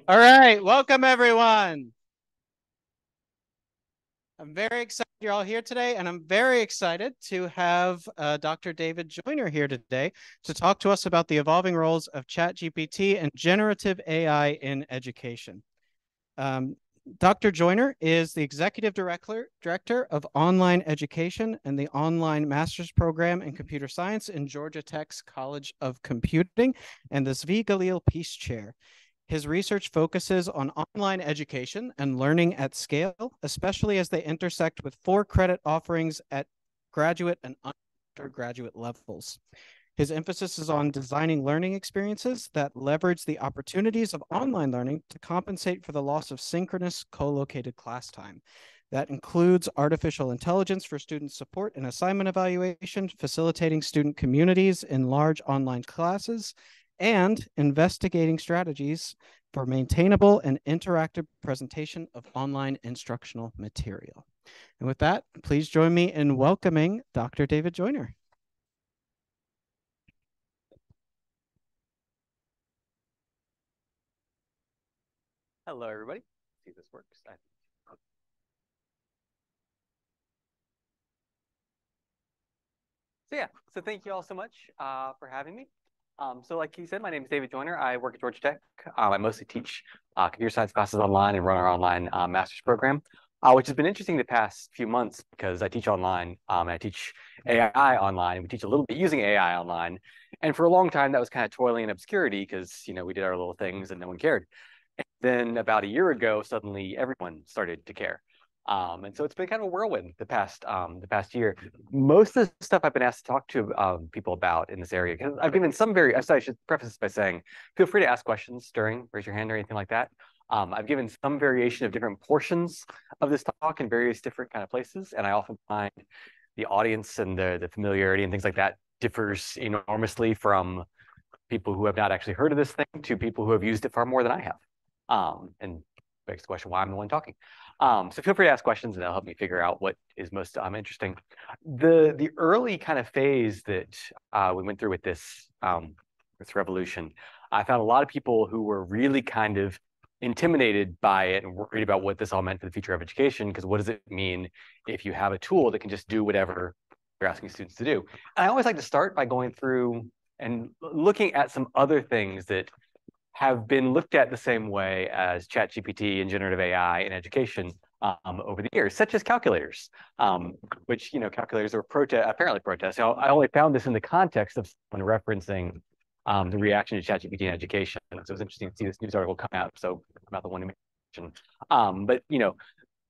All right, welcome everyone. I'm very excited you're all here today, and I'm very excited to have Dr. David Joyner here today to talk to us about the evolving roles of ChatGPT and generative AI in education. Dr. Joyner is the Executive Director of Online Education and the Online Master's Program in Computer Science in Georgia Tech's College of Computing and the Zvi Galil Peace Chair. His research focuses on online education and learning at scale, especially as they intersect with 4-credit offerings at graduate and undergraduate levels. His emphasis is on designing learning experiences that leverage the opportunities of online learning to compensate for the loss of synchronous co-located class time. That includes artificial intelligence for student support and assignment evaluation, facilitating student communities in large online classes, and investigating strategies for maintainable and interactive presentation of online instructional material. And with that, please join me in welcoming Dr. David Joyner. Hello, everybody. Let's see if this works. So thank you all so much for having me. So like he said, my name is David Joyner. I work at Georgia Tech. I mostly teach computer science classes online and run our online master's program, which has been interesting the past few months because I teach online and I teach AI online. We teach a little bit using AI online. And for a long time, that was kind of toiling in obscurity because, we did our little things and no one cared. And then about a year ago, suddenly everyone started to care. And so it's been kind of a whirlwind the past year. Most of the stuff I've been asked to talk to people about in this area, because I've given some I should preface this by saying, feel free to ask questions raise your hand or anything like that. I've given some variation of different portions of this talk in various different kind of places, and I often find the audience and the familiarity and things like that differs enormously from people who have not actually heard of this thing to people who have used it far more than I have. And begs the question why I'm the one talking. So feel free to ask questions and that'll help me figure out what is most interesting. The early kind of phase that we went through with this revolution, I found a lot of people who were really kind of intimidated by it and worried about what this all meant for the future of education, because what does it mean if you have a tool that can just do whatever you're asking students to do? And I always like to start by going through and looking at some other things that have been looked at the same way as ChatGPT and generative AI in education over the years, such as calculators, which, calculators are apparently protest. I only found this in the context of someone referencing the reaction to ChatGPT in education. So it was interesting to see this news article come out. So I'm not the one to mention. But,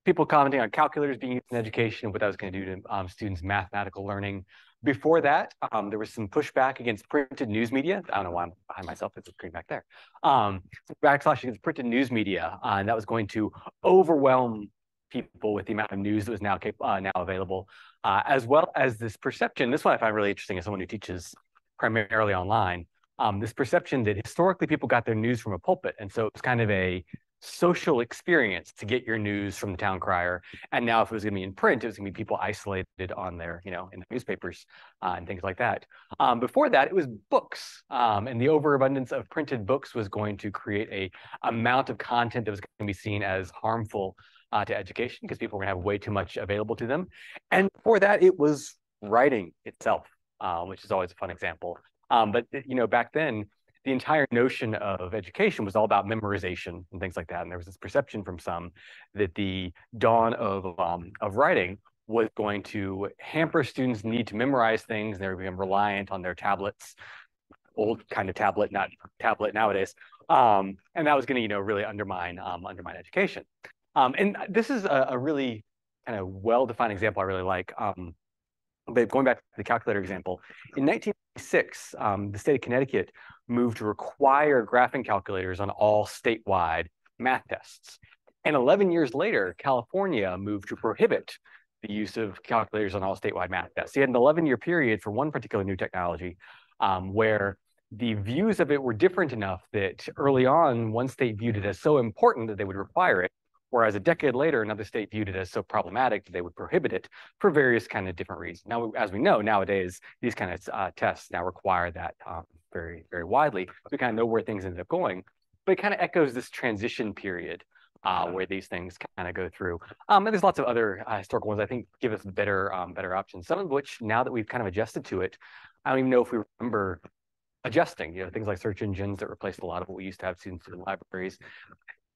people commenting on calculators being used in education, what that was going to do to students' mathematical learning. Before that, there was some pushback against printed news media. I don't know why I'm behind myself. It's a screen back there. Backslash against printed news media, and that was going to overwhelm people with the amount of news that was now available, as well as this perception. This one I find really interesting as someone who teaches primarily online. This perception that historically people got their news from a pulpit, and so it's kind of a social experience to get your news from the town crier. And now if it was going to be in print, it was going to be people isolated on their, in the newspapers and things like that. Before that, it was books. And the overabundance of printed books was going to create a amount of content that was going to be seen as harmful to education because people were going to have way too much available to them. And before that, it was writing itself, which is always a fun example. But, back then, the entire notion of education was all about memorization and things like that. And there was this perception from some that the dawn of writing was going to hamper students' need to memorize things. And they were become reliant on their tablets, old kind of tablet, not tablet nowadays. And that was going to, really undermine education. And this is a really kind of well-defined example I really like. But going back to the calculator example, in 1996, the state of Connecticut moved to require graphing calculators on all statewide math tests. And 11 years later, California moved to prohibit the use of calculators on all statewide math tests. So you had an 11-year period for one particular new technology where the views of it were different enough that early on, one state viewed it as so important that they would require it, whereas a decade later, another state viewed it as so problematic that they would prohibit it for various kind of different reasons. Now, as we know, nowadays, these kind of tests now require that very, very widely. We kind of know where things ended up going, but it kind of echoes this transition period where these things kind of go through. And there's lots of other historical ones I think give us better options, some of which now that we've kind of adjusted to it, I don't even know if we remember adjusting, things like search engines that replaced a lot of what we used to have students do in libraries.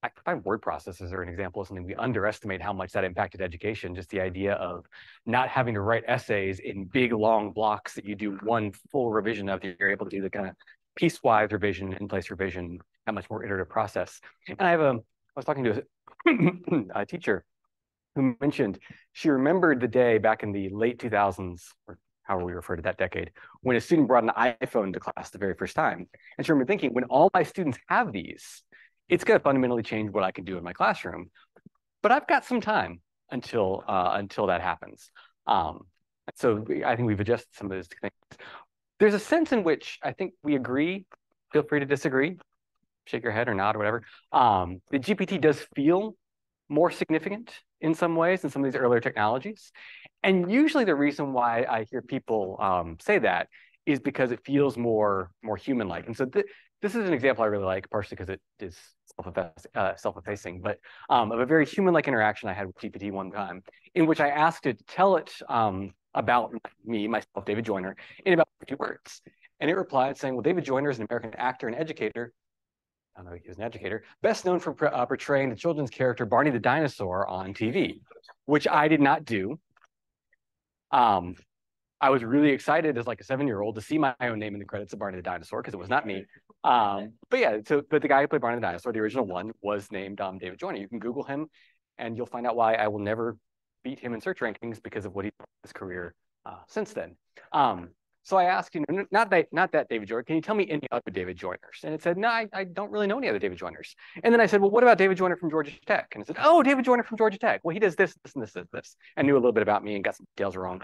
I find word processors are an example of something we underestimate how much that impacted education. Just the idea of not having to write essays in big, long blocks that you do one full revision of. You're able to do the kind of piecewise revision, in-place revision, a much more iterative process. And I was talking to a teacher who mentioned she remembered the day back in the late 2000s, or however we refer to that decade, when a student brought an iPhone to class the very first time. And she remembered thinking, when all my students have these, it's going to fundamentally change what I can do in my classroom. But I've got some time until that happens. So I think we've adjusted some of those things. There's a sense in which I think we agree. Feel free to disagree, shake your head or nod or whatever. The GPT does feel more significant in some ways than some of these earlier technologies. And usually the reason why I hear people say that is because it feels more human-like. And so this is an example I really like, partially because it is self-effacing, but of a very human-like interaction I had with GPT one time, in which I asked it to tell it about myself, David Joyner, in about 50 words. And it replied saying, well, David Joyner is an American actor and educator. I don't know, he was an educator, best known for portraying the children's character Barney the dinosaur on TV, which I did not do. I was really excited as like a 7-year-old to see my own name in the credits of Barney the dinosaur because it was not me. But the guy who played Barney the dinosaur, the original one, was named David Joyner. You can Google him and you'll find out why I will never beat him in search rankings because of what he's done in his career since then. So I asked, not that David Joyner, can you tell me any other David Joyners? And it said, no, I don't really know any other David Joyners. And then I said, well, what about David Joyner from Georgia Tech? And it said, oh, David Joyner from Georgia Tech. Well, he does this, this, and this. And knew a little bit about me and got some details wrong.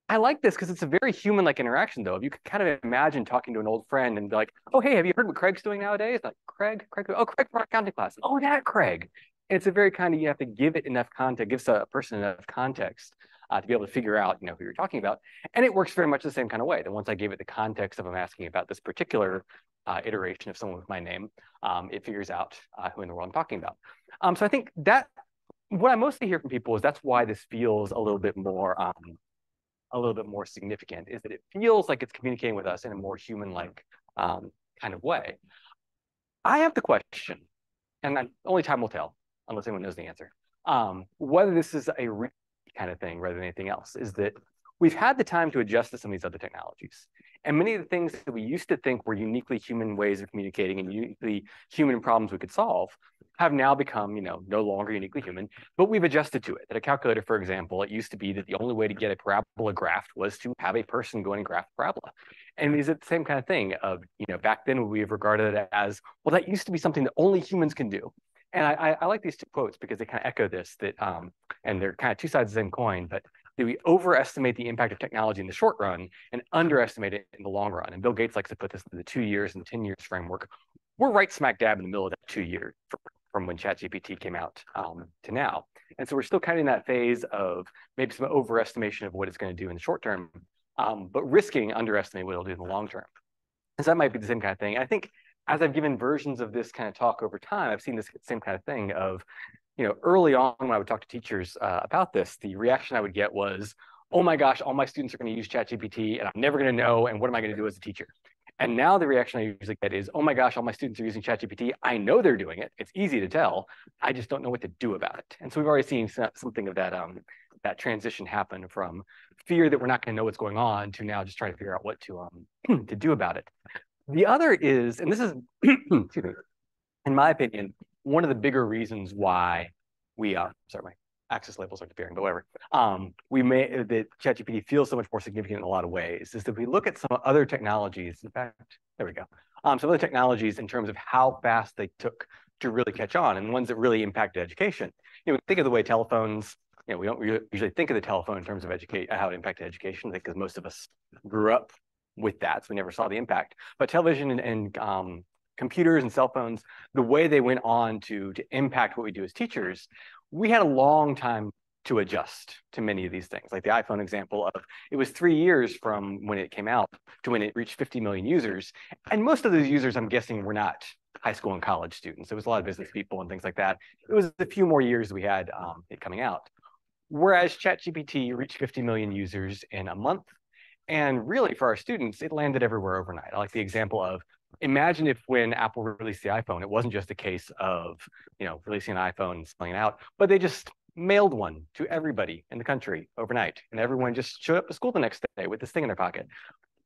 I like this because it's a very human-like interaction, though. If you could kind of imagine talking to an old friend and be like, oh, hey, have you heard what Craig's doing nowadays? Like, Craig, oh, Craig from our accounting class. Oh, that Craig. And it's a very kind of, you have to give it enough context, gives a person enough context to be able to figure out, who you're talking about. And it works very much the same kind of way. That once I gave it the context of I'm asking about this particular iteration of someone with my name, it figures out who in the world I'm talking about. So I think that what I mostly hear from people is that's why this feels a little bit more significant, is that it feels like it's communicating with us in a more human-like kind of way. I have the question, and only time will tell, unless anyone knows the answer, whether this is a real kind of thing rather than anything else, is that we've had the time to adjust to some of these other technologies. And many of the things that we used to think were uniquely human ways of communicating and uniquely human problems we could solve have now become, no longer uniquely human, but we've adjusted to it. That a calculator, for example, it used to be that the only way to get a parabola graphed was to have a person go and graph a parabola. And is it the same kind of thing of, back then we have regarded it as, well, that used to be something that only humans can do. And I like these two quotes because they kind of echo this, that, and they're kind of two sides of the same coin, but that we overestimate the impact of technology in the short run and underestimate it in the long run. And Bill Gates likes to put this in the 2 years and 10 years framework. We're right smack dab in the middle of that 2 years from when ChatGPT came out to now. And so we're still kind of in that phase of maybe some overestimation of what it's going to do in the short term, but risking underestimating what it'll do in the long term. And so that might be the same kind of thing. I think as I've given versions of this kind of talk over time, I've seen this same kind of thing of, early on when I would talk to teachers about this, the reaction I would get was, oh my gosh, all my students are going to use ChatGPT and I'm never going to know, and what am I going to do as a teacher? And now the reaction I usually get is, oh my gosh, all my students are using ChatGPT. I know they're doing it. It's easy to tell. I just don't know what to do about it. And so we've already seen something of that, that transition happen from fear that we're not going to know what's going on to now just trying to figure out what to do about it. The other is, and this is, excuse me, in my opinion, one of the bigger reasons why we, sorry, my axis labels aren't appearing, but whatever, that ChatGPT feels so much more significant in a lot of ways, is that we look at some other technologies, in fact, there we go, some other technologies in terms of how fast they took to really catch on and ones that really impacted education. Think of the way telephones, we don't usually think of the telephone in terms of how it impacted education, because most of us grew up with that, so we never saw the impact. But television and computers and cell phones, the way they went on to impact what we do as teachers, we had a long time to adjust to many of these things. Like the iPhone example of it was 3 years from when it came out to when it reached 50 million users. And most of those users, I'm guessing, were not high school and college students. There was a lot of business people and things like that. It was a few more years we had it coming out. Whereas ChatGPT reached 50 million users in a month. And really, for our students, it landed everywhere overnight. I like the example of imagine if when Apple released the iPhone, it wasn't just a case of releasing an iPhone and spelling it out, but they just mailed one to everybody in the country overnight, and everyone just showed up to school the next day with this thing in their pocket.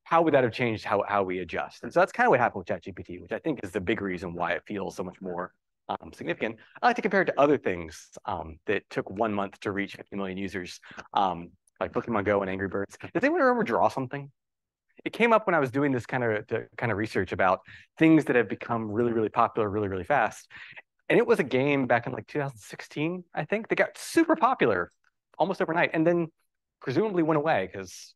How would that have changed how we adjust? And so that's kind of what happened with ChatGPT, which I think is the big reason why it feels so much more significant. I like to compare it to other things that took 1 month to reach 50 million users, like Pokemon Go and Angry Birds. Does anyone ever draw something? It came up when I was doing this kind of research about things that have become really, really popular really, really fast. And it was a game back in like 2016, I think, that got super popular almost overnight and then presumably went away, because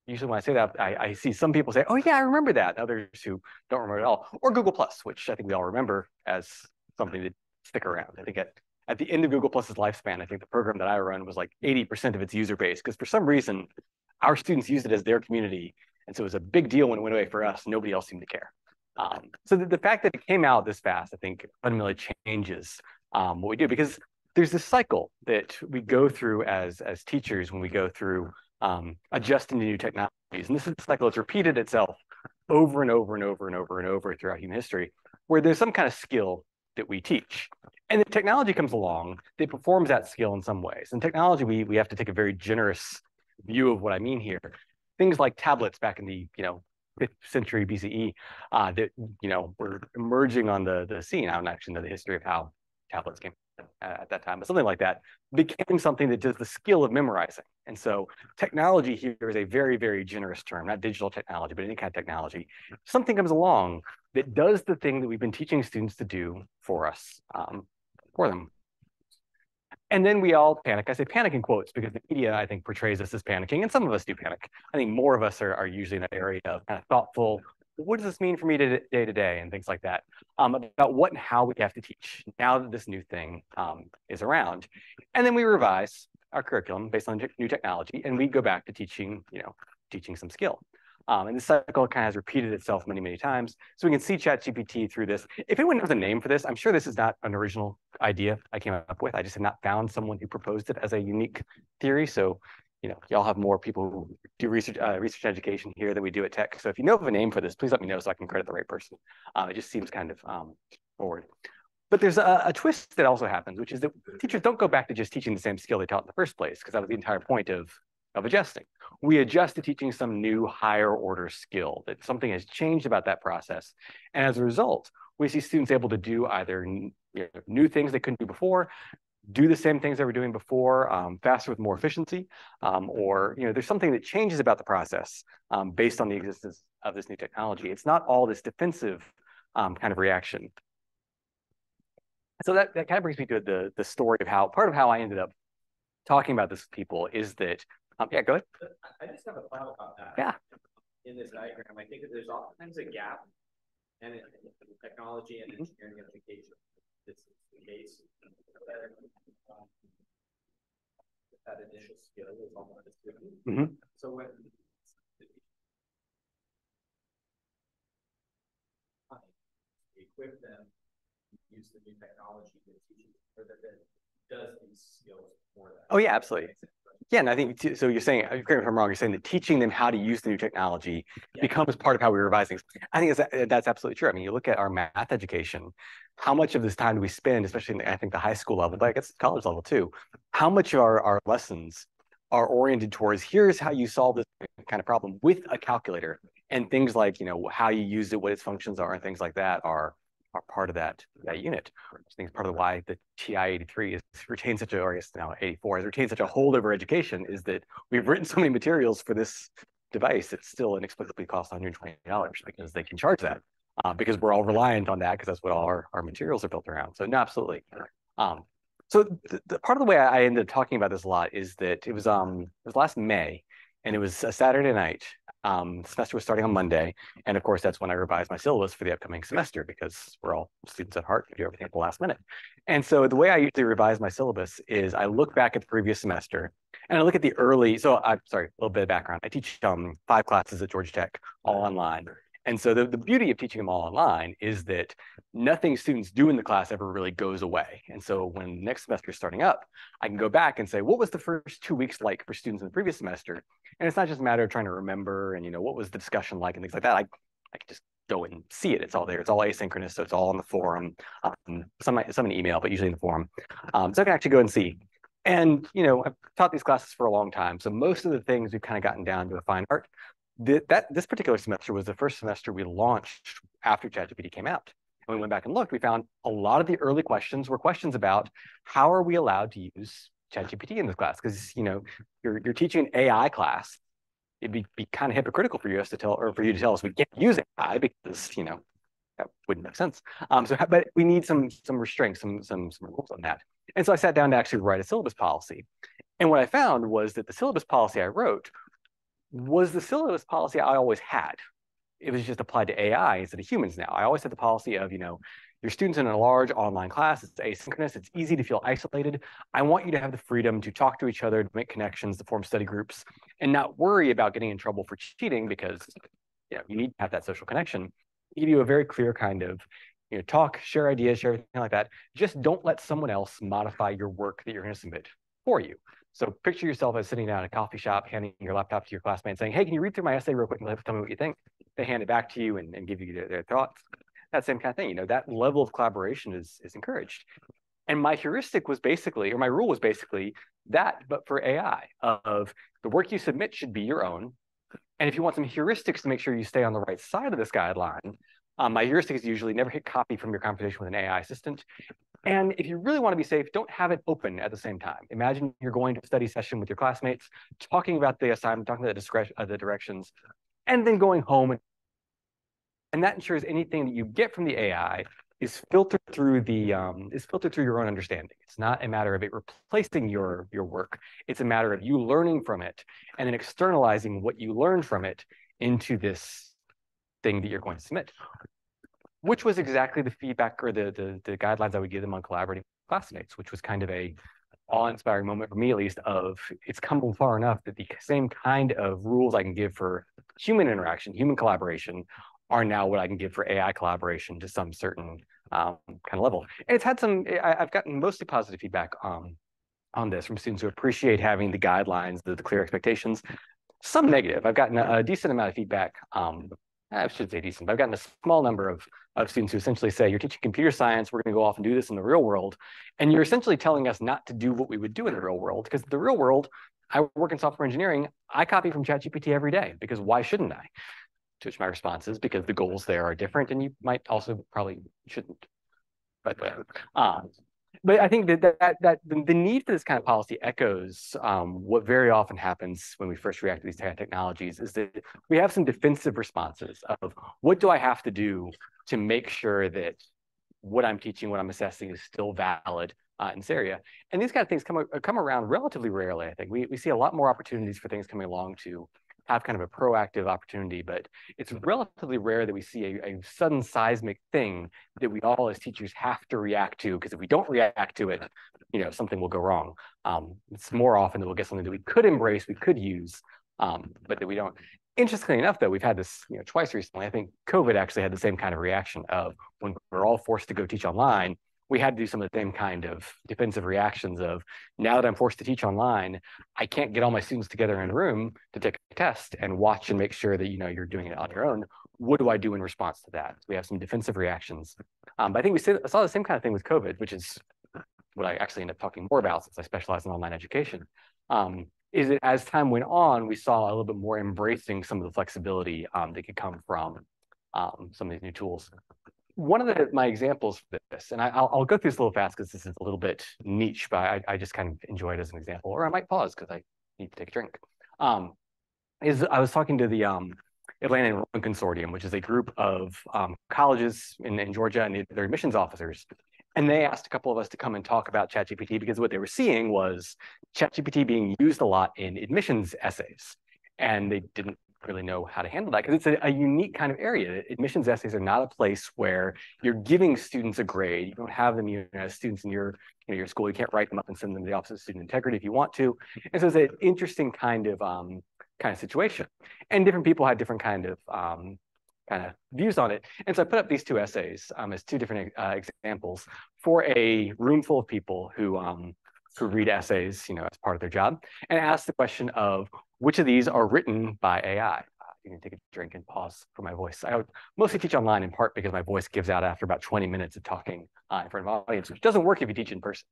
usually when I say that, I see some people say, oh yeah, I remember that. Others who don't remember it at all. Or Google Plus, which I think we all remember as something that stick around. I think at the end of Google Plus's lifespan, I think the program that I run was like 80% of its user base, because for some reason, our students used it as their community. And so it was a big deal when it went away for us. Nobody else seemed to care. So the fact that it came out this fast, I think, fundamentally changes what we do, because there's this cycle that we go through as teachers when we go through adjusting to new technologies. And this is a cycle that's repeated itself over and over and over and over and over throughout human history, where there's some kind of skill that we teach. And then technology comes along that performs that skill in some ways. And technology, we have to take a very generous view of what I mean here. Things like tablets back in the 5th century BCE that were emerging on the scene. I don't actually know the history of how tablets came at that time, but something like that became something that does the skill of memorizing. And so technology here is a very, very generous term, not digital technology, but any kind of technology. Something comes along that does the thing that we've been teaching students to do for us, for them. And then we all panic. I say panic in quotes because the media, I think, portrays us as panicking, and some of us do panic. I think more of us are usually in that area of kind of thoughtful, what does this mean for me day to day, and things like that, about what and how we have to teach now that this new thing is around. And then we revise our curriculum based on new technology, and we go back to teaching some skill. And this cycle kind of has repeated itself many, many times. So we can see ChatGPT through this. If anyone knows a name for this, I'm sure this is not an original idea I came up with. I just have not found someone who proposed it as a unique theory. So, y'all have more people who do research education here than we do at Tech. So if you know of a name for this, please let me know so I can credit the right person. It just seems kind of forward. But there's a twist that also happens, which is that teachers don't go back to just teaching the same skill they taught in the first place, because that was the entire point of adjusting. We adjust to teaching some new higher order skill, that something has changed about that process. And as a result, we see students able to do either new things they couldn't do before, do the same things they were doing before, faster with more efficiency, or there's something that changes about the process based on the existence of this new technology. It's not all this defensive kind of reaction. So that kind of brings me to the story of part of how I ended up talking about this with people is that yeah, go ahead. I just have a thought about that. Yeah. In this diagram, I think that there's oftentimes a gap in technology and engineering education. This is the case. That initial skill is almost a student. Mm-hmm. So when equip them, use the new technology to teach them, or that does these skills for them. Oh yeah, absolutely. Yeah, and I think so. You're saying, correct me if I'm wrong, you're saying that teaching them how to use the new technology becomes part of how we revise things. I think that's absolutely true. I mean, you look at our math education, how much of this time do we spend, especially in I think the high school level, but I guess college level too, how much of our lessons are oriented towards here's how you solve this kind of problem with a calculator, and things like how you use it, what its functions are, and things like that are part of that unit. I think it's part of why the TI-83 has retained such a, or I guess now 84 has retained such a hold over education, is that we've written so many materials for this device. It's still inexplicably costs $120 because they can charge that because we're all reliant on that because that's what all our materials are built around. So no, absolutely. So the part of the way I ended up talking about this a lot is that it was last May and it was a Saturday night. Semester was starting on Monday, and of course that's when I revised my syllabus for the upcoming semester because we're all students at heart. We do everything at the last minute. And so the way I usually revise my syllabus is I look back at the previous semester and I look at the early. So I'm sorry, a little bit of background. I teach 5 classes at Georgia Tech, all online. And so the beauty of teaching them all online is that nothing students do in the class ever really goes away. And so when next semester is starting up, I can go back and say, what was the first 2 weeks like for students in the previous semester? And it's not just a matter of trying to remember and, what was the discussion like and things like that. I can just go and see it. It's all there. It's all asynchronous. So it's all on the forum, some in email, but usually in the forum. So I can actually go and see. And, I've taught these classes for a long time. So most of the things we've kind of gotten down to a fine art. This particular semester was the first semester we launched after ChatGPT came out. And we went back and looked, we found a lot of the early questions were questions about how are we allowed to use ChatGPT in this class? Because, you're teaching an AI class. It'd be kind of hypocritical for you to tell us we can't use AI because, that wouldn't make sense. But we need some restraints, some rules on that. And so I sat down to actually write a syllabus policy. And what I found was that the syllabus policy I wrote was the syllabus policy I always had. It was just applied to AI instead of humans now. I always had the policy of, your students in a large online class, it's asynchronous, it's easy to feel isolated. I want you to have the freedom to talk to each other, to make connections, to form study groups, and not worry about getting in trouble for cheating because you need to have that social connection. Give you a very clear kind of talk, share ideas, share everything like that. Just don't let someone else modify your work that you're going to submit for you. So picture yourself as sitting down at a coffee shop, handing your laptop to your classmate saying, hey, can you read through my essay real quick and tell me what you think? They hand it back to you and give you their thoughts. That same kind of thing, that level of collaboration is encouraged. And my heuristic was basically, or my rule was basically that, but for AI, of the work you submit should be your own. And if you want some heuristics to make sure you stay on the right side of this guideline, my heuristic is usually never hit copy from your conversation with an AI assistant. And if you really want to be safe, don't have it open at the same time. Imagine you're going to a study session with your classmates, talking about the assignment, talking about the directions, and then going home. And that ensures anything that you get from the AI is filtered through your own understanding. It's not a matter of it replacing your work. It's a matter of you learning from it and then externalizing what you learned from it into this thing that you're going to submit, which was exactly the feedback or the guidelines I would give them on collaborating with classmates, which was kind of a awe-inspiring moment for me, at least, of it's come far enough that the same kind of rules I can give for human interaction, human collaboration, are now what I can give for AI collaboration to some certain kind of level. And it's had I've gotten mostly positive feedback on this from students who appreciate having the guidelines, the clear expectations. Some negative. I've gotten a decent amount of feedback. I should say decent, but I've gotten a small number of students who essentially say, you're teaching computer science, we're going to go off and do this in the real world. And you're essentially telling us not to do what we would do in the real world, because the real world, I work in software engineering, I copy from ChatGPT every day, because why shouldn't I? To which my response is because the goals there are different, and you might also probably shouldn't. But I think that the need for this kind of policy echoes what very often happens when we first react to these technologies, is that we have some defensive responses of what do I have to do to make sure that what I'm teaching, what I'm assessing is still valid in this area. And these kind of things come around relatively rarely, I think. We see a lot more opportunities for things coming along to have kind of a proactive opportunity, but it's relatively rare that we see a sudden seismic thing that we all as teachers have to react to, because if we don't react to it, something will go wrong. It's more often that we'll get something that we could embrace, we could use, but that we don't. Interestingly enough, though, we've had this twice recently. I think COVID actually had the same kind of reaction of when we're all forced to go teach online, we had to do some of the same kind of defensive reactions of, now that I'm forced to teach online, I can't get all my students together in a room to take a test and watch and make sure that you're doing it on your own. What do I do in response to that? We have some defensive reactions. But I think we saw the same kind of thing with COVID, which is what I actually end up talking more about since I specialize in online education. Is that as time went on, we saw a little bit more embracing some of the flexibility that could come from some of these new tools. One of my examples for this, and I'll go through this a little fast because this is a little bit niche, but I just kind of enjoy it as an example, or I might pause because I need to take a drink. Is I was talking to the Atlanta Enrollment Consortium, which is a group of colleges in Georgia and their admissions officers. And they asked a couple of us to come and talk about ChatGPT because what they were seeing was ChatGPT being used a lot in admissions essays. and they didn't really know how to handle that because it's a unique kind of area. Admissions essays are not a place where you're giving students a grade. You don't have them as students in your school. You can't write them up and send them to the Office of Student Integrity if you want to. And so it's an interesting kind of situation. And different people had different kind of views on it. And so I put up these two essays as two different examples for a room full of people who read essays, as part of their job, and ask the question of which of these are written by AI. You can take a drink and pause for my voice. I mostly teach online in part because my voice gives out after about 20 minutes of talking in front of an audience, which doesn't work if you teach in person.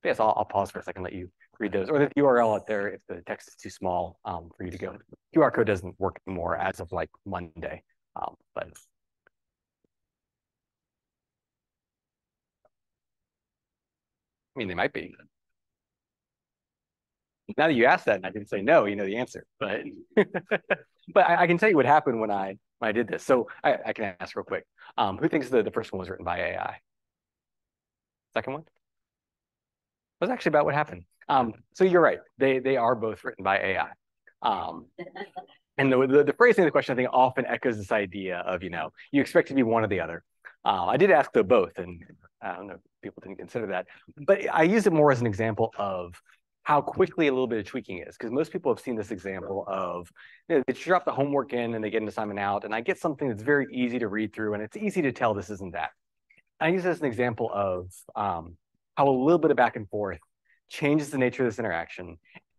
Yes, I'll pause for a second, let you read those, or the URL out there if the text is too small for you to go. QR code doesn't work anymore as of like Monday, but. I mean, they might be. Now that you asked that, and I can say no, you know the answer. But but I can tell you what happened when I did this. So I can ask real quick. Who thinks the first one was written by AI? Second one? That was actually about what happened. So you're right. They are both written by AI. And the phrasing of the question, I think, often echoes this idea of, you expect to be one or the other. I did ask the both, and I don't know, people didn't consider that. But I use it more as an example of how quickly a little bit of tweaking is, because most people have seen this example of, they drop the homework in and they get an assignment out, and I get something that's very easy to read through, and it's easy to tell this isn't that. I use it as an example of how a little bit of back and forth changes the nature of this interaction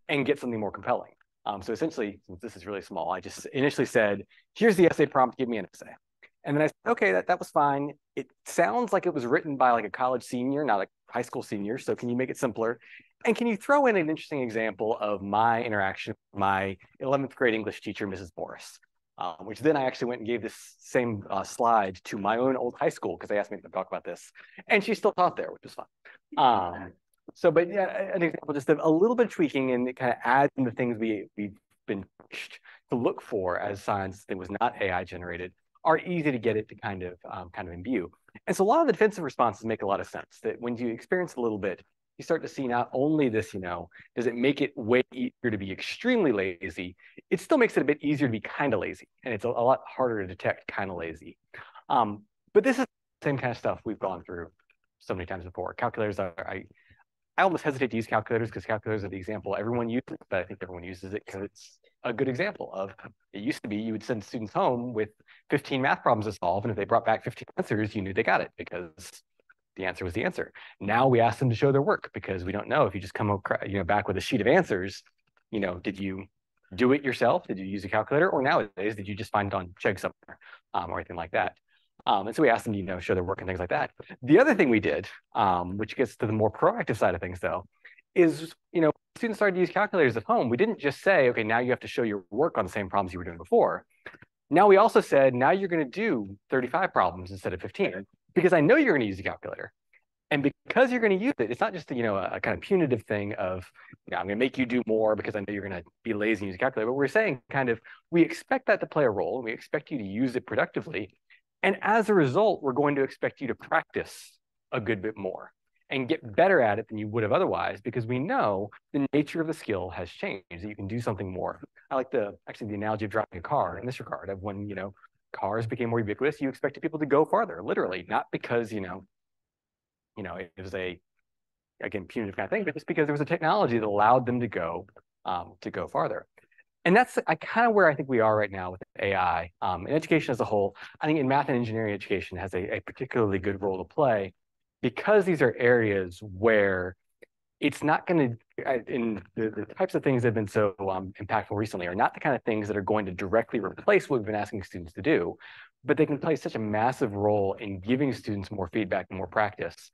and gets something more compelling. So essentially, since this is really small, I just initially said, here's the essay prompt, give me an essay. And then I said, okay, that was fine. It sounds like it was written by like a college senior, not a high school senior. So can you make it simpler? And can you throw in an interesting example of my interaction with my 11th grade English teacher, Mrs. Morris, which then I actually went and gave this same slide to my own old high school because they asked me to talk about this. And she still taught there, which was fun. But yeah, an example just of a little bit of tweaking, and it kind of adds in the things we've been pushed to look for as signs that was not AI generated are easy to get it to kind of imbue. And so a lot of the defensive responses make a lot of sense, that when you experience a little bit, you start to see not only this, does it make it way easier to be extremely lazy, it still makes it a bit easier to be kind of lazy. And it's a lot harder to detect kind of lazy. But this is the same kind of stuff we've gone through so many times before. Calculators I almost hesitate to use calculators because calculators are the example everyone uses, but I think everyone uses it because it's a good example of, it used to be you would send students home with 15 math problems to solve, and if they brought back 15 answers, you knew they got it because the answer was the answer. Now we ask them to show their work because we don't know if you just come back with a sheet of answers, did you do it yourself? Did you use a calculator? Or nowadays, did you just find it on Chegg somewhere or anything like that? And so we asked them to, show their work and things like that. The other thing we did, which gets to the more proactive side of things, though, is, students started to use calculators at home. We didn't just say, okay, now you have to show your work on the same problems you were doing before. Now we also said, now you're going to do 35 problems instead of 15, because I know you're going to use a calculator. And because you're going to use it, it's not just a kind of punitive thing of, I'm going to make you do more because I know you're going to be lazy and use a calculator. But we're saying we expect that to play a role, and we expect you to use it productively. And as a result, we're going to expect you to practice a good bit more and get better at it than you would have otherwise, because we know the nature of the skill has changed, that you can do something more. I like the analogy of driving a car in this regard of when, cars became more ubiquitous, you expected people to go farther, literally, not because, it was again, punitive kind of thing, but just because there was a technology that allowed them to go farther. And that's kind of where I think we are right now with AI. In education as a whole, I think in math and engineering education has a particularly good role to play, because these are areas where it's not going to, in the types of things that have been so impactful recently are not the kind of things that are going to directly replace what we've been asking students to do, but they can play such a massive role in giving students more feedback and more practice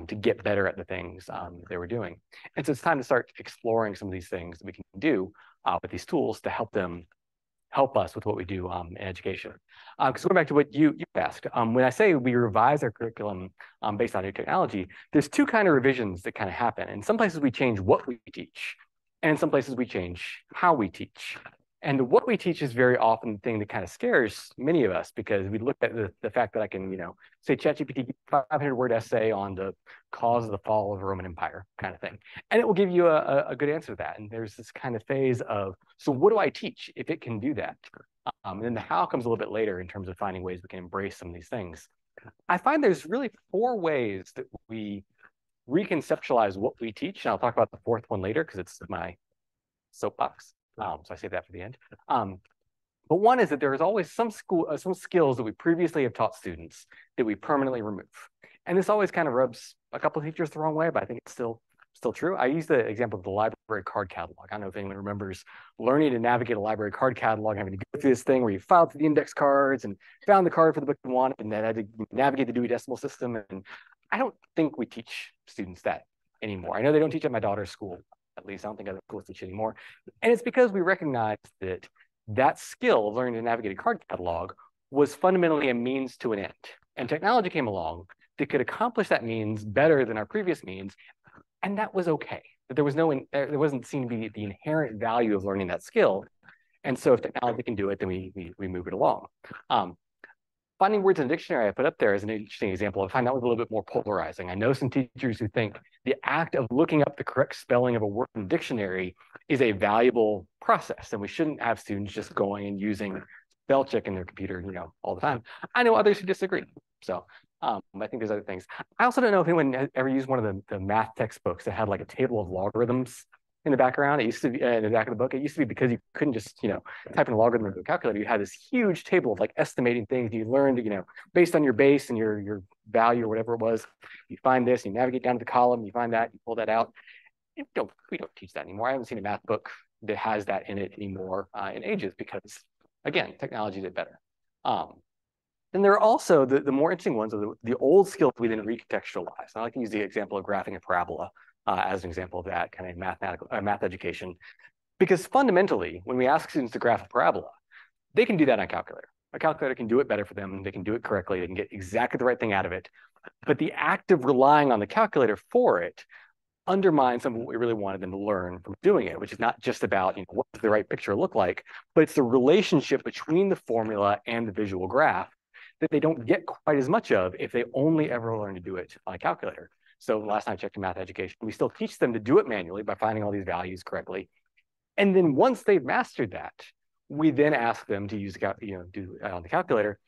to get better at the things they were doing. And so it's time to start exploring some of these things that we can do with these tools to help us with what we do in education. Because going back to what you asked, when I say we revise our curriculum based on new technology, there's two kind of revisions that kind of happen. In some places we change what we teach, and in some places we change how we teach. And what we teach is very often the thing that kind of scares many of us, because we look at the fact that I can, say ChatGPT 500-word essay on the cause of the fall of the Roman Empire kind of thing. And it will give you a good answer to that. And there's this kind of phase of So what do I teach if it can do that? And then the how comes a little bit later in terms of finding ways we can embrace some of these things. I find there's really 4 ways that we reconceptualize what we teach. And I'll talk about the 4th one later because it's my soapbox. So I save that for the end. But one is that there is always some skills that we previously have taught students that we permanently remove. And this always kind of rubs a couple of teachers the wrong way, but I think it's still true. I use the example of the library card catalog. I don't know if anyone remembers learning to navigate a library card catalog, having to go through this thing where you filed through the index cards and found the card for the book you wanted, and then had to navigate the Dewey Decimal System. And I don't think we teach students that anymore. I know they don't teach at my daughter's school, at least. I don't think other schools teach anymore. And it's because we recognize that that skill of learning to navigate a card catalog was fundamentally a means to an end. And technology came along that could accomplish that means better than our previous means. And that was okay. That there wasn't seen to be the inherent value of learning that skill. And so if technology can do it, then we move it along. Finding words in a dictionary I put up there as an interesting example. I find that was a little bit more polarizing. I know some teachers who think the act of looking up the correct spelling of a word in a dictionary is a valuable process, and we shouldn't have students just going and using spell check in their computer, all the time. I know others who disagree. So I think there's other things. I also don't know if anyone has ever used one of the math textbooks that had like a table of logarithms in the background. It used to be in the back of the book. It used to be because you couldn't just, type in a logarithm into a calculator. You had this huge table of like estimating things. You learned, based on your base and your value or whatever it was, you find this, you navigate down to the column, you find that, you pull that out. We don't teach that anymore. I haven't seen a math book that has that in it anymore in ages because, again, technology did better. And there are also the more interesting ones of the old skills we then recontextualize. I like to use the example of graphing a parabola as an example of that kind of math education. Because fundamentally, when we ask students to graph a parabola, they can do that on a calculator. A calculator can do it better for them. They can do it correctly. They can get exactly the right thing out of it. But the act of relying on the calculator for it undermines some of what we really wanted them to learn from doing it, which is not just about what does the right picture look like, but it's the relationship between the formula and the visual graph that they don't get quite as much of if they only ever learn to do it on a calculator. So last time I checked in math education, we still teach them to do it manually by finding all these values correctly. And then once they've mastered that, we then ask them to use do on the calculator.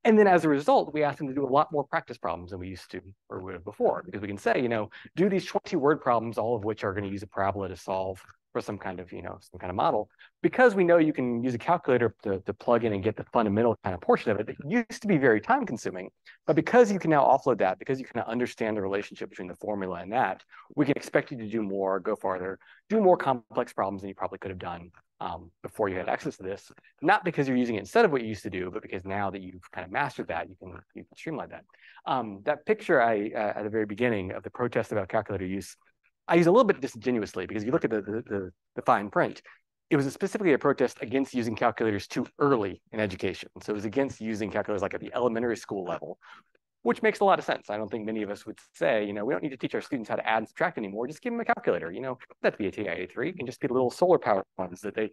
And then as a result, we ask them to do a lot more practice problems than we used to or would have before, because we can say, do these 20 word problems, all of which are going to use a parabola to solve for some kind of, some kind of model. Because we know you can use a calculator to plug in and get the fundamental kind of portion of it that used to be very time consuming. But because you can now offload that, because you can understand the relationship between the formula and that, we can expect you to do more, go farther, do more complex problems than you probably could have done before you had access to this, not because you're using it instead of what you used to do, but because now that you've kind of mastered that, you can streamline that. That picture at the very beginning of the protest about calculator use, I use a little bit disingenuously because if you look at the fine print, it was specifically a protest against using calculators too early in education. So it was against using calculators like at the elementary school level, which makes a lot of sense. I don't think many of us would say, we don't need to teach our students how to add and subtract anymore. Just give them a calculator. That'd be a TI-83. It can just be the little solar power ones that they,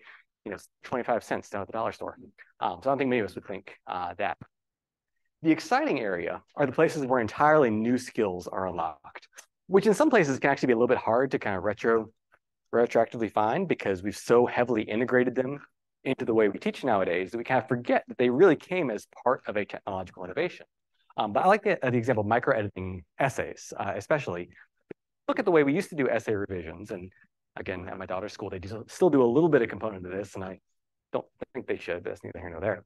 25 cents down at the dollar store. So I don't think many of us would think that. The exciting area are the places where entirely new skills are unlocked, which in some places can actually be a little bit hard to kind of retroactively find because we've so heavily integrated them into the way we teach nowadays that we kind of forget that they really came as part of a technological innovation. But I like the example of micro-editing essays, especially. Look at the way we used to do essay revisions. And again, at my daughter's school, they still do a little bit of component of this, and I don't think they should, but that's neither here nor there.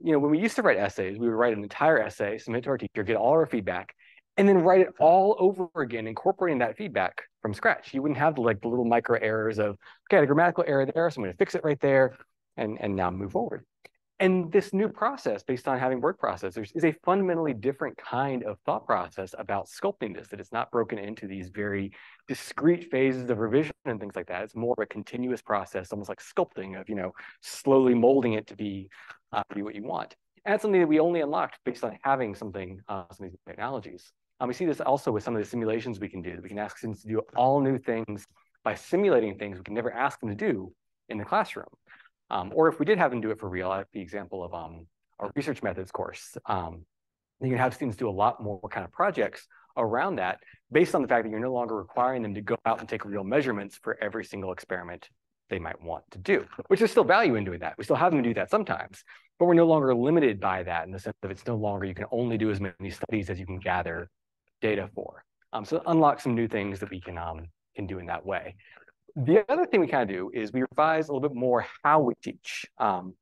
When we used to write essays, we would write an entire essay, submit it to our teacher, get all our feedback, and then write it all over again, incorporating that feedback from scratch. You wouldn't have the little micro errors of, okay, the grammatical error there, so I'm going to fix it right there, and now move forward. And this new process, based on having word processors, is a fundamentally different kind of thought process about sculpting this, that it's not broken into these very discrete phases of revision and things like that. It's more of a continuous process, almost like sculpting of, slowly molding it to be what you want. And that's something that we only unlocked based on having some of these technologies. We see this also with some of the simulations we can do. We can ask students to do all new things by simulating things we can never ask them to do in the classroom. Or if we did have them do it for real, I like the example of our research methods course. You can have students do a lot more kind of projects around that based on the fact that you're no longer requiring them to go out and take real measurements for every single experiment they might want to do, which there's still value in doing that. We still have them do that sometimes, but we're no longer limited by that in the sense of it's no longer, you can only do as many studies as you can gather data for. So unlock some new things that we can do in that way. The other thing we kind of do is we revise a little bit more how we teach. And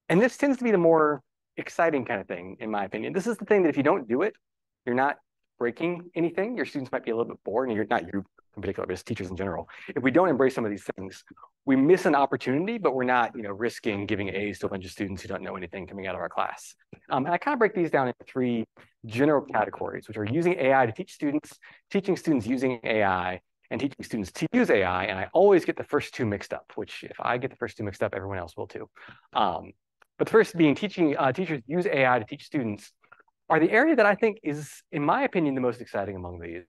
this tends to be the more exciting kind of thing, in my opinion. This is the thing that if you don't do it, you're not breaking anything. Your students might be a little bit bored, and you're not you in particular, but as teachers in general. If we don't embrace some of these things, we miss an opportunity, but we're not, risking giving A's to a bunch of students who don't know anything coming out of our class. And I kind of break these down into 3 general categories, which are using AI to teach students, teaching students using AI, and teaching students to use AI. And I always get the first 2 mixed up, which if I get the first 2 mixed up, everyone else will too. But the first being teachers use AI to teach students are the area that I think is, in my opinion, the most exciting among these,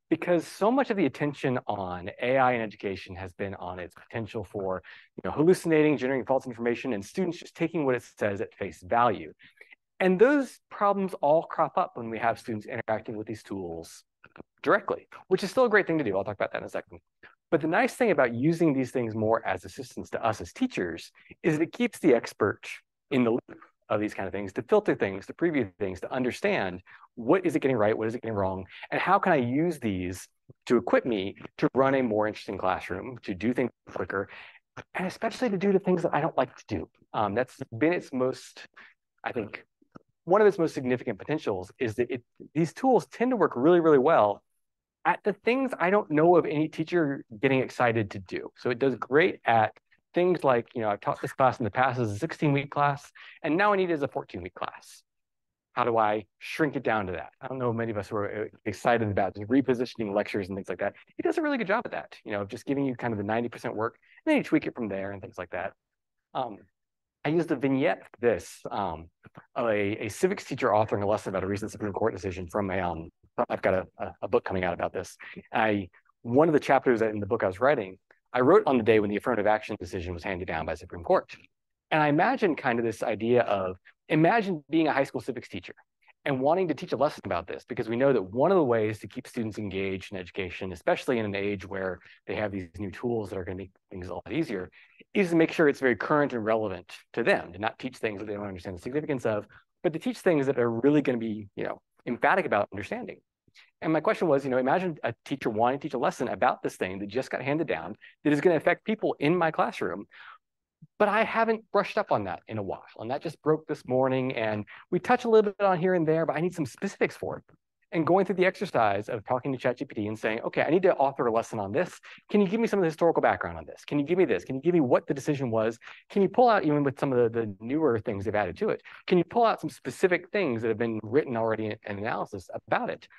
because so much of the attention on AI in education has been on its potential for hallucinating, generating false information, and students just taking what it says at face value. And those problems all crop up when we have students interacting with these tools directly, which is still a great thing to do. I'll talk about that in a second. But the nice thing about using these things more as assistants to us as teachers is that it keeps the expert in the loop of these kind of things, to filter things, to preview things, to understand what is it getting right, what is it getting wrong, and how can I use these to equip me to run a more interesting classroom, to do things quicker, and especially to do the things that I don't like to do. That's been its most, I think, one of its most significant potentials is that these tools tend to work really, really well at the things I don't know of any teacher getting excited to do. So it does great at things like, I've taught this class in the past as a 16-week class, and now I need it as a 14-week class. How do I shrink it down to that? I don't know many of us who are excited about just repositioning lectures and things like that. He does a really good job of that, just giving you kind of the 90% work, and then you tweak it from there and things like that. I used a vignette for this, a civics teacher authoring a lesson about a recent Supreme Court decision from I've got a book coming out about this. One of the chapters in the book I was writing, I wrote on the day when the affirmative action decision was handed down by the Supreme Court. And I imagined kind of this idea of, imagine being a high school civics teacher and wanting to teach a lesson about this, because we know that one of the ways to keep students engaged in education, especially in an age where they have these new tools that are going to make things a lot easier, is to make sure it's very current and relevant to them, to not teach things that they don't understand the significance of, but to teach things that are really going to be, emphatic about understanding. And my question was, imagine a teacher wanting to teach a lesson about this thing that just got handed down that is going to affect people in my classroom. But I haven't brushed up on that in a while. And that just broke this morning. And we touch a little bit on here and there, but I need some specifics for it. And going through the exercise of talking to ChatGPT and saying, okay, I need to author a lesson on this. Can you give me some of the historical background on this? Can you give me this? Can you give me what the decision was? Can you pull out, even with some of the newer things they've added to it, can you pull out some specific things that have been written already in analysis about it?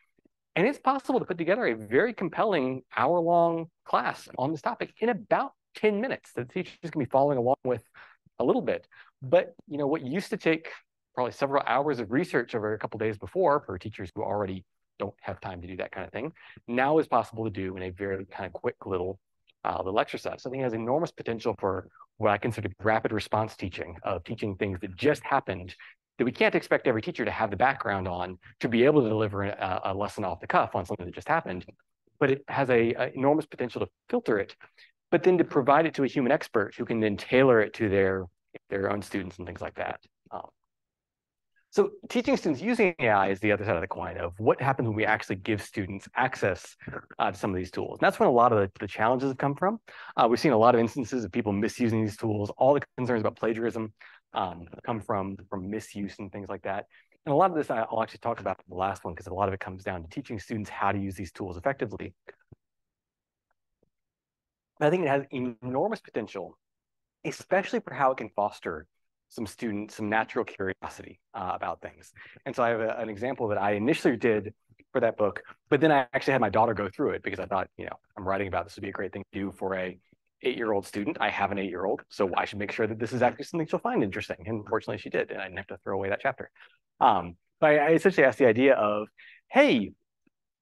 And it's possible to put together a very compelling hour-long class on this topic in about 10 minutes that the teacher is going to be following along with a little bit. But what used to take probably several hours of research over a couple of days before for teachers who already don't have time to do that kind of thing, now is possible to do in a very kind of quick little exercise. So I think it has enormous potential for what I consider rapid response teaching, of teaching things that just happened that we can't expect every teacher to have the background on to be able to deliver a lesson off the cuff on something that just happened. But it has a enormous potential to filter it, but then to provide it to a human expert who can then tailor it to their own students and things like that. So teaching students using AI is the other side of the coin of what happens when we actually give students access to some of these tools. And that's when a lot of the challenges have come from. We've seen a lot of instances of people misusing these tools. All the concerns about plagiarism come from misuse and things like that. And a lot of this I'll actually talk about in the last one, because a lot of it comes down to teaching students how to use these tools effectively. But I think it has enormous potential, especially for how it can foster some natural curiosity about things. And so I have an example that I initially did for that book, but then I actually had my daughter go through it because I thought, I'm writing about this would be a great thing to do for a 8-year-old student. I have an 8-year-old, so I should make sure that this is actually something she'll find interesting. And fortunately she did, and I didn't have to throw away that chapter. But I essentially asked the idea of, hey,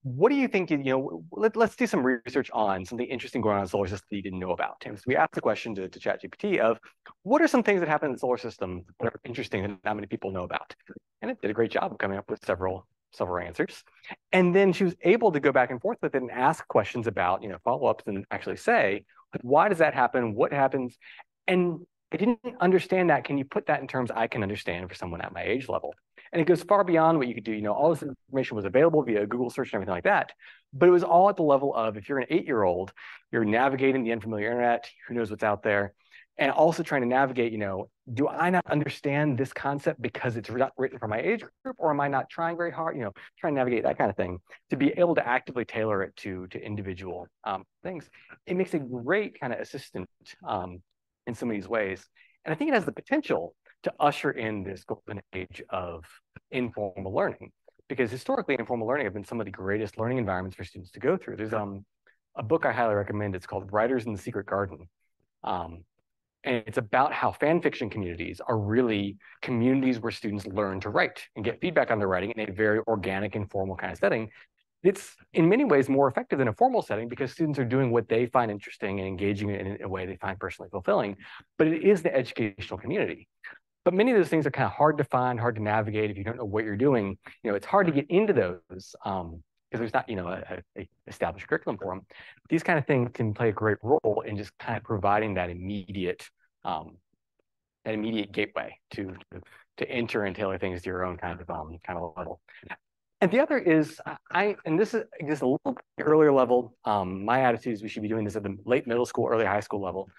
what do you think, let's do some research on something interesting going on in the solar system that you didn't know about. And so we asked the question to ChatGPT of, what are some things that happen in the solar system that are interesting that not many people know about? And it did a great job of coming up with several answers. And then she was able to go back and forth with it and ask questions about, follow-ups and actually say, Why does that happen? What happens? And I didn't understand that. Can you put that in terms I can understand for someone at my age level? And it goes far beyond what you could do. You know, all this information was available via Google search and everything like that. But it was all at the level of, if you're an 8-year-old, you're navigating the unfamiliar internet, who knows what's out there, and also trying to navigate, you know, do I not understand this concept because it's not written for my age group, or am I not trying very hard, you know, trying to navigate that kind of thing, to be able to actively tailor it to individual things. It makes a great kind of assistant in some of these ways. And I think it has the potential to usher in this golden age of informal learning, because historically informal learning have been some of the greatest learning environments for students to go through. There's a book I highly recommend. It's called Writers in the Secret Garden. And it's about how fan fiction communities are really communities where students learn to write and get feedback on their writing in a very organic, informal kind of setting. It's in many ways more effective than a formal setting because students are doing what they find interesting and engaging in a way they find personally fulfilling, but it is the educational community. But many of those things are kind of hard to find, hard to navigate if you don't know what you're doing. You know, it's hard to get into those because there's not, you know, a established curriculum for them. These kind of things can play a great role in just kind of providing that immediate gateway to enter and tailor things to your own kind of level. And the other is, and this is just a little earlier level. My attitude is we should be doing this at the late middle school, early high school level.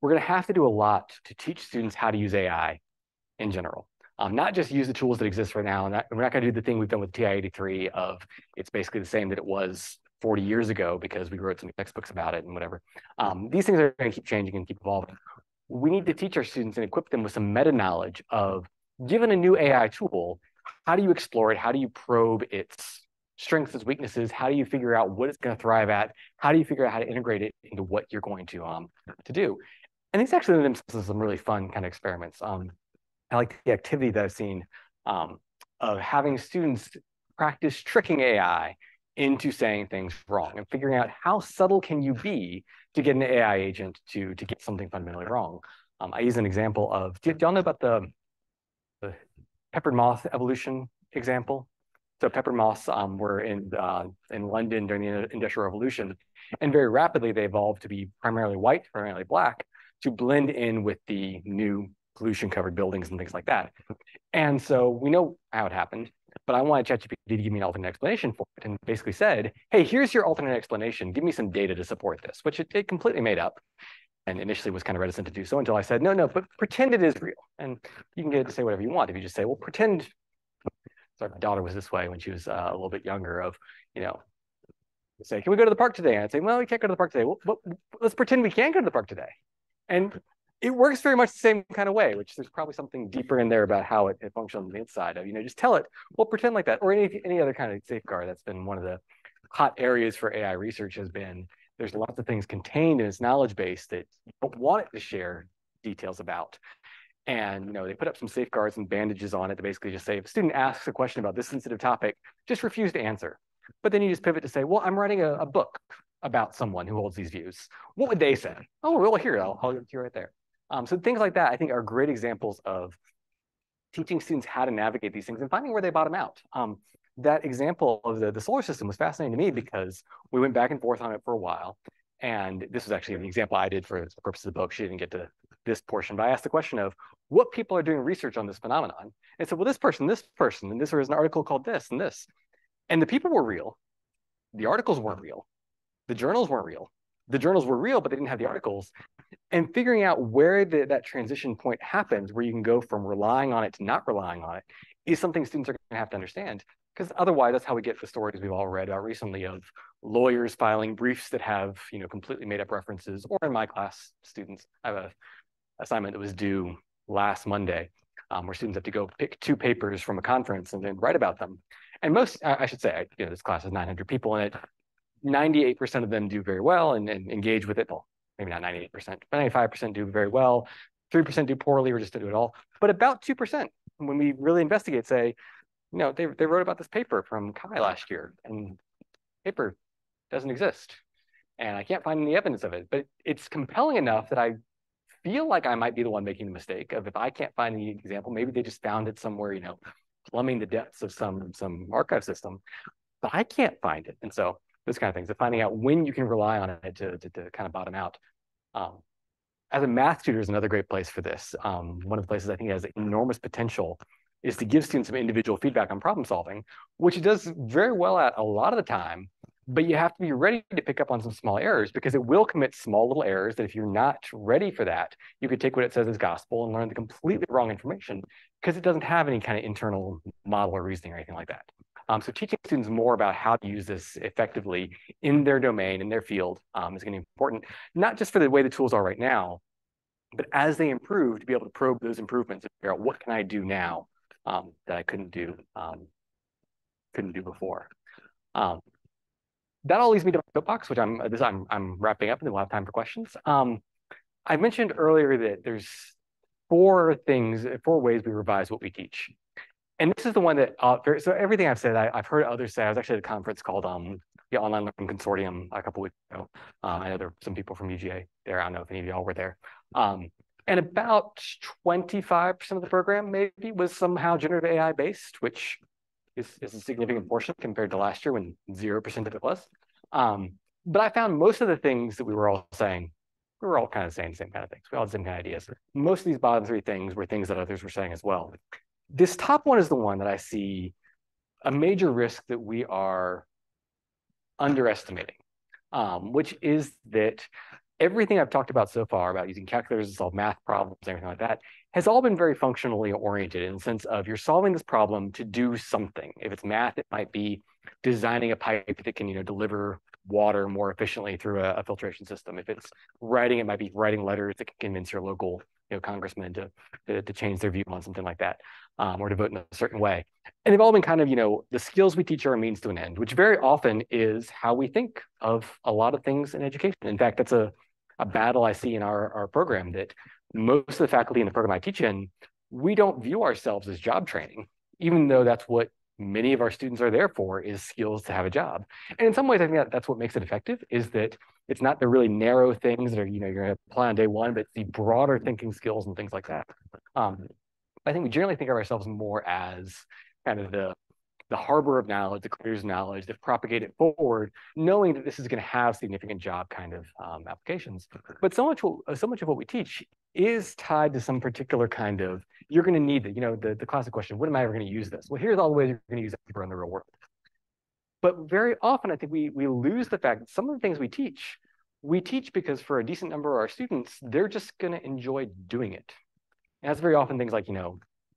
We're going to have to do a lot to teach students how to use AI in general. Not just use the tools that exist right now. And we're not going to do the thing we've done with TI-83 of it's basically the same that it was 40 years ago because we wrote some textbooks about it and whatever. These things are going to keep changing and keep evolving. We need to teach our students and equip them with some meta knowledge of, given a new AI tool, how do you explore it? How do you probe its strengths, its weaknesses? How do you figure out what it's going to thrive at? How do you figure out how to integrate it into what you're going to do? And these actually themselves are some really fun kind of experiments. I like the activity that I've seen of having students practice tricking AI into saying things wrong and figuring out how subtle can you be to get an AI agent to get something fundamentally wrong. I use an example of, do y'all know about the peppered moth evolution example? So peppered moths were in London during the Industrial Revolution, and very rapidly they evolved to be primarily white, primarily black, to blend in with the new pollution-covered buildings and things like that. And so we know how it happened, but I wanted ChatGPT to give me an alternate explanation for it, and basically said, hey, here's your alternate explanation. Give me some data to support this, which it completely made up, and initially was kind of reticent to do so until I said, no, but pretend it is real. And you can get it to say whatever you want. If you just say, well, pretend, sorry, my daughter was this way when she was a little bit younger of, you know, say, can we go to the park today? And I'd say, well, we can't go to the park today. Well, let's pretend we can go to the park today. And it works very much the same kind of way, which there's probably something deeper in there about how it functions on the inside of, you know, just tell it, well, pretend like that. Or any other kind of safeguard. That's been one of the hot areas for AI research has been, there's lots of things contained in its knowledge base that you don't want it to share details about. And, you know, they put up some safeguards and bandages on it to basically just say, if a student asks a question about this sensitive topic, just refuse to answer. But then you just pivot to say, well, I'm writing a book about someone who holds these views. What would they say? Oh, well, here, I'll give it to you right there. So things like that, I think, are great examples of teaching students how to navigate these things and finding where they bottom out. That example of the solar system was fascinating to me because we went back and forth on it for a while. And this was actually an example I did for the purpose of the book. She didn't get to this portion, but I asked the question of what people are doing research on this phenomenon. And so, well, this person, and this was an article called this and this. And the people were real. The articles weren't real. The journals weren't real. The journals were real, but they didn't have the articles. And figuring out where that transition point happens, where you can go from relying on it to not relying on it, is something students are going to have to understand. Because otherwise, that's how we get the stories we've all read about recently of lawyers filing briefs that have, you know, completely made up references. Or in my class, students, I have an assignment that was due last Monday, where students have to go pick 2 papers from a conference and then write about them. And most, I should say, you know, this class has 900 people in it. 98% of them do very well and engage with it. Well, maybe not 98%, but 95% do very well. 3% do poorly or just don't do it all. But about 2%, when we really investigate, say, you know, they wrote about this paper from Kai last year, and paper doesn't exist. And I can't find any evidence of it. But it's compelling enough that I feel like I might be the one making the mistake of, if I can't find any example, maybe they just found it somewhere, you know, plumbing the depths of some archive system, but I can't find it. And so those kind of things, of finding out when you can rely on it to kind of bottom out. As a math tutor is another great place for this. One of the places I think has enormous potential is to give students some individual feedback on problem solving, which it does very well at a lot of the time, but you have to be ready to pick up on some small errors because it will commit small little errors that if you're not ready for that, you could take what it says as gospel and learn the completely wrong information because it doesn't have any kind of internal model or reasoning or anything like that. So teaching students more about how to use this effectively in their domain, in their field, is going to be important, not just for the way the tools are right now, but as they improve, to be able to probe those improvements and figure out what can I do now that I couldn't do before. That all leads me to my soapbox, which I'm wrapping up, and then we'll have time for questions. I mentioned earlier that there's four ways we revise what we teach. And this is the one that, so everything I've said, I've heard others say. I was actually at a conference called the Online Learning Consortium a couple weeks ago. I know there were some people from UGA there. I don't know if any of y'all were there. And about 25% of the program maybe was somehow generative AI based, which is a significant portion compared to last year when 0% of it was. But I found most of the things that we were all saying, we were all kind of saying the same kind of things. We all had the same kind of ideas. Most of these bottom three things were things that others were saying as well. This top one is the one that I see a major risk that we are underestimating, which is that everything I've talked about so far about using calculators to solve math problems and everything like that has all been very functionally oriented in the sense of you're solving this problem to do something. If it's math, it might be designing a pipe that can, deliver water more efficiently through a filtration system. If it's writing, it might be writing letters that can convince your local congressman to change their view on something like that, or to vote in a certain way. And they've all been kind of, the skills we teach are a means to an end, which very often is how we think of a lot of things in education. In fact, that's a battle I see in our program, that most of the faculty in the program I teach in, we don't view ourselves as job training, even though that's what many of our students are there for, is skills to have a job. And in some ways, I think that's what makes it effective, is that it's not the really narrow things that are, you're going to apply on day one, but it's the broader thinking skills and things like that. I think we generally think of ourselves more as kind of the harbor of knowledge, the clears knowledge, that propagate it forward, knowing that this is going to have significant job kind of applications. But so much of what we teach is tied to some particular kind of, you're going to need it. The classic question, when am I ever going to use this? Well, here's all the ways you're going to use it in the real world. But very often, I think we lose the fact that some of the things we teach because for a decent number of our students, they're just going to enjoy doing it. And that's very often things like,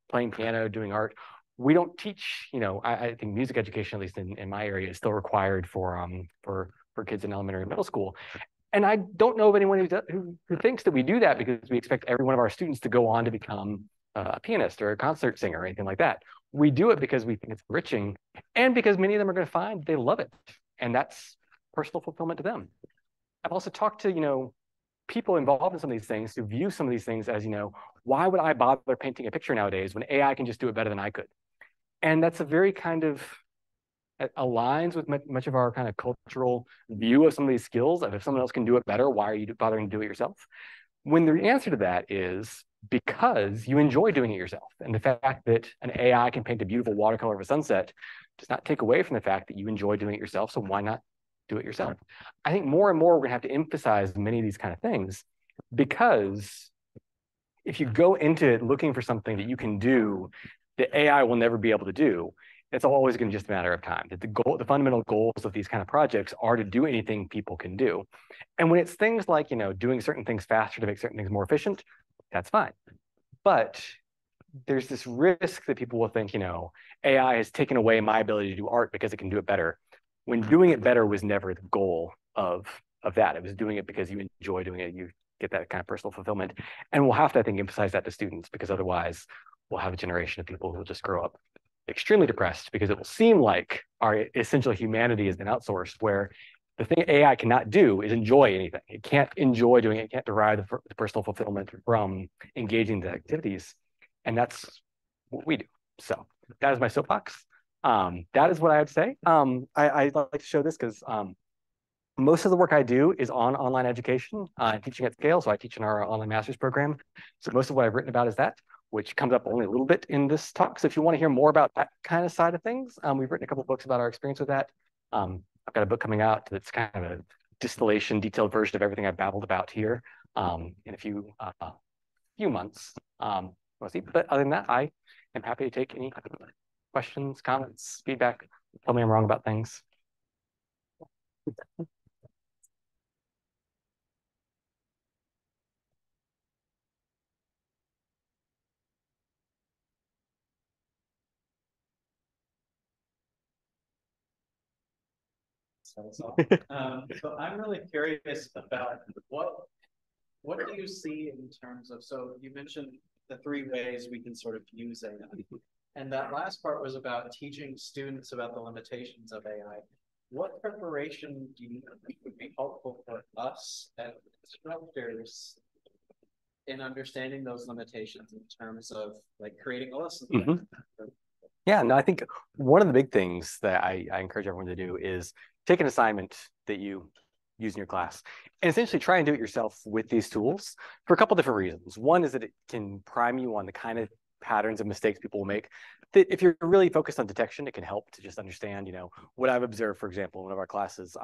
playing piano, doing art. We don't teach, I think music education, at least in my area, is still required for kids in elementary and middle school. And I don't know of anyone who thinks that we do that because we expect every one of our students to go on to become a pianist or a concert singer or anything like that. We do it because we think it's enriching and because many of them are going to find they love it. And that's personal fulfillment to them. I've also talked to, people involved in some of these things who view some of these things as, why would I bother painting a picture nowadays when AI can just do it better than I could? And that's a very kind of aligns with much of our kind of cultural view of some of these skills. Of if someone else can do it better, why are you bothering to do it yourself? When the answer to that is because you enjoy doing it yourself. And the fact that an AI can paint a beautiful watercolor of a sunset does not take away from the fact that you enjoy doing it yourself. So why not do it yourself? I think more and more we're going to have to emphasize many of these kind of things, because if you go into it looking for something that you can do that AI will never be able to do, it's always going to just a matter of time. That the fundamental goals of these kind of projects are to do anything people can do. And when it's things like, doing certain things faster to make certain things more efficient, that's fine. But there's this risk that people will think, AI has taken away my ability to do art because it can do it better, when doing it better was never the goal of that. It was doing it because you enjoy doing it. You get that kind of personal fulfillment. And we'll have to, I think, emphasize that to students, because otherwise we'll have a generation of people who will just grow up extremely depressed, because it will seem like our essential humanity has been outsourced, where the thing AI cannot do is enjoy anything. It can't enjoy doing it. It can't derive the personal fulfillment from engaging in the activities. And that's what we do. So that is my soapbox. That is what I have to say. I like to show this because most of the work I do is on online education and teaching at scale. So I teach in our online master's program. So most of what I've written about is that, which comes up only a little bit in this talk. So if you want to hear more about that kind of side of things, we've written a couple of books about our experience with that. I've got a book coming out that's kind of a distillation, detailed version of everything I've babbled about here. in a few months. We'll see. But other than that, I am happy to take any questions, comments, feedback. Tell me I'm wrong about things. So I'm really curious about what do you see in terms of, so you mentioned the three ways we can sort of use AI. And that last part was about teaching students about the limitations of AI. What preparation do you think would be helpful for us as instructors in understanding those limitations in terms of like creating a lesson plan? Yeah, no, I think one of the big things that I encourage everyone to do is take an assignment that you use in your class and essentially try and do it yourself with these tools for a couple different reasons. One is that it can prime you on the kind of patterns of mistakes people will make. That if you're really focused on detection, it can help to just understand, you know, what I've observed, for example, in one of our classes,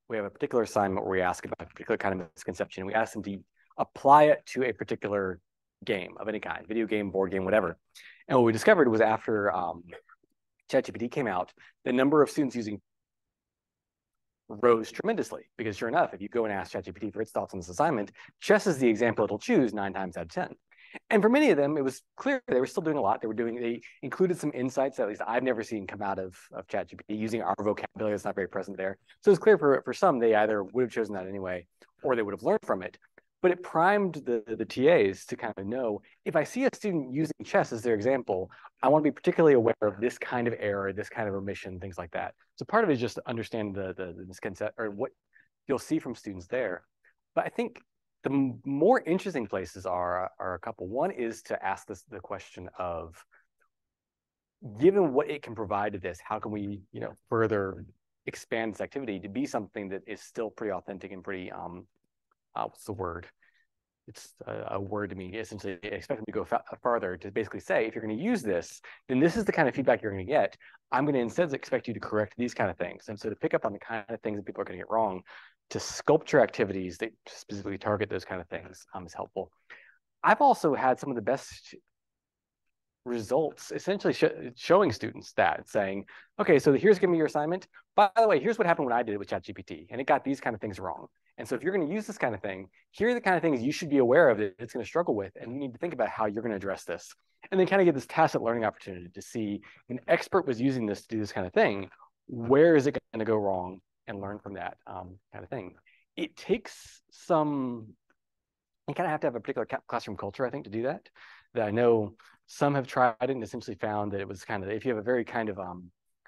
we have a particular assignment where we ask about a particular kind of misconception, and we ask them to apply it to a particular game of any kind, video game, board game, whatever. And what we discovered was after ChatGPT came out, the number of students using rose tremendously, because sure enough, if you go and ask ChatGPT for its thoughts on this assignment, chess is the example it'll choose 9 times out of 10. And for many of them, it was clear they were still doing a lot. They included some insights that at least I've never seen come out of ChatGPT using our vocabulary that's not very present there. So it's clear for some, they either would have chosen that anyway, or they would have learned from it. But it primed the TAs to kind of know, if I see a student using chess as their example, I want to be particularly aware of this kind of error, this kind of omission, things like that. So part of it is just to understand the misconception or what you'll see from students there. But I think the more interesting places are a couple. One is to ask the question of, given what it can provide to this, how can we, you know, further expand this activity to be something that is still pretty authentic and pretty what's the word? It's a word to me. Essentially, expect them to go farther to basically say, if you're going to use this, then this is the kind of feedback you're going to get. I'm going to instead expect you to correct these kind of things. And so to pick up on the kind of things that people are going to get wrong, to sculpture activities that specifically target those kind of things is helpful. I've also had some of the best results essentially showing students that, saying, okay, so here's going to be your assignment. By the way, here's what happened when I did it with ChatGPT, and it got these kind of things wrong. And so if you're going to use this kind of thing, here are the kind of things you should be aware of that it's going to struggle with, and you need to think about how you're going to address this. And then kind of get this tacit learning opportunity to see, an expert was using this to do this kind of thing, where is it going to go wrong, and learn from that kind of thing. It takes some, you kind of have to have a particular classroom culture, I think, to do that. That I know some have tried it and essentially found that it was kind of, if you have a very kind of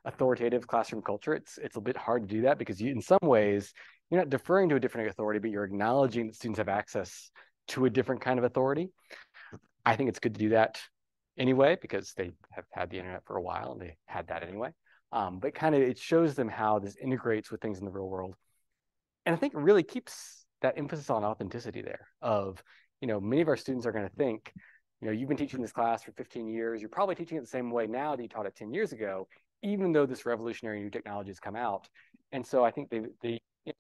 authoritative classroom culture, it's a bit hard to do that, because you, in some ways, you're not deferring to a different authority, but you're acknowledging that students have access to a different kind of authority. I think it's good to do that anyway, because they have had the internet for a while and they had that anyway. But kind of, it shows them how this integrates with things in the real world. And I think it really keeps that emphasis on authenticity there of, you know, many of our students are going to think, you know, you've been teaching this class for 15 years. You're probably teaching it the same way now that you taught it 10 years ago, even though this revolutionary new technology has come out. And so I think you know,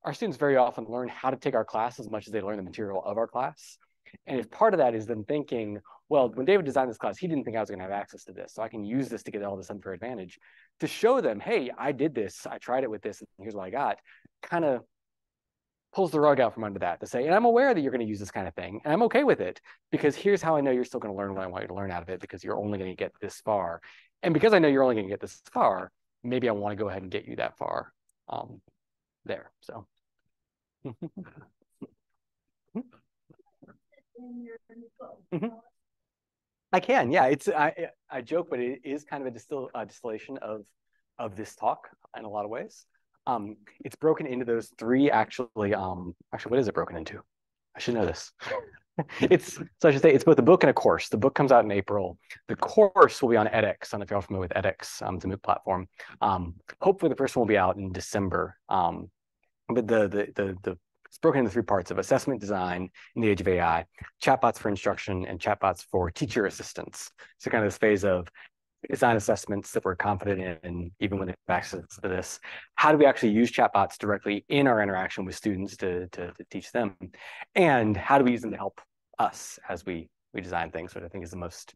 our students very often learn how to take our class as much as they learn the material of our class. And if part of that is them thinking, well, when David designed this class, he didn't think I was going to have access to this, so I can use this to get all this unfair advantage. To show them, hey, I did this, I tried it with this, and here's what I got, kind of pulls the rug out from under that to say, and I'm aware that you're going to use this kind of thing, and I'm okay with it, because here's how I know you're still going to learn what I want you to learn out of it, because you're only going to get this far. And because I know you're only going to get this far, maybe I want to go ahead and get you that far there. So. I can, yeah. It's I joke, but it is kind of a distillation of this talk in a lot of ways. It's broken into those three actually, what is it broken into? I should know this. So I should say it's both a book and a course. The book comes out in April. The course will be on edX. I don't know if you're all familiar with edX, it's a MOOC platform. Hopefully the first one will be out in December. But it's broken into 3 parts of assessment design in the age of AI, chatbots for instruction, and chatbots for teacher assistance. So kind of this phase of design assessments that we're confident in, even when they have access to this? How do we actually use chatbots directly in our interaction with students to teach them? And how do we use them to help us as we design things, which I think is the most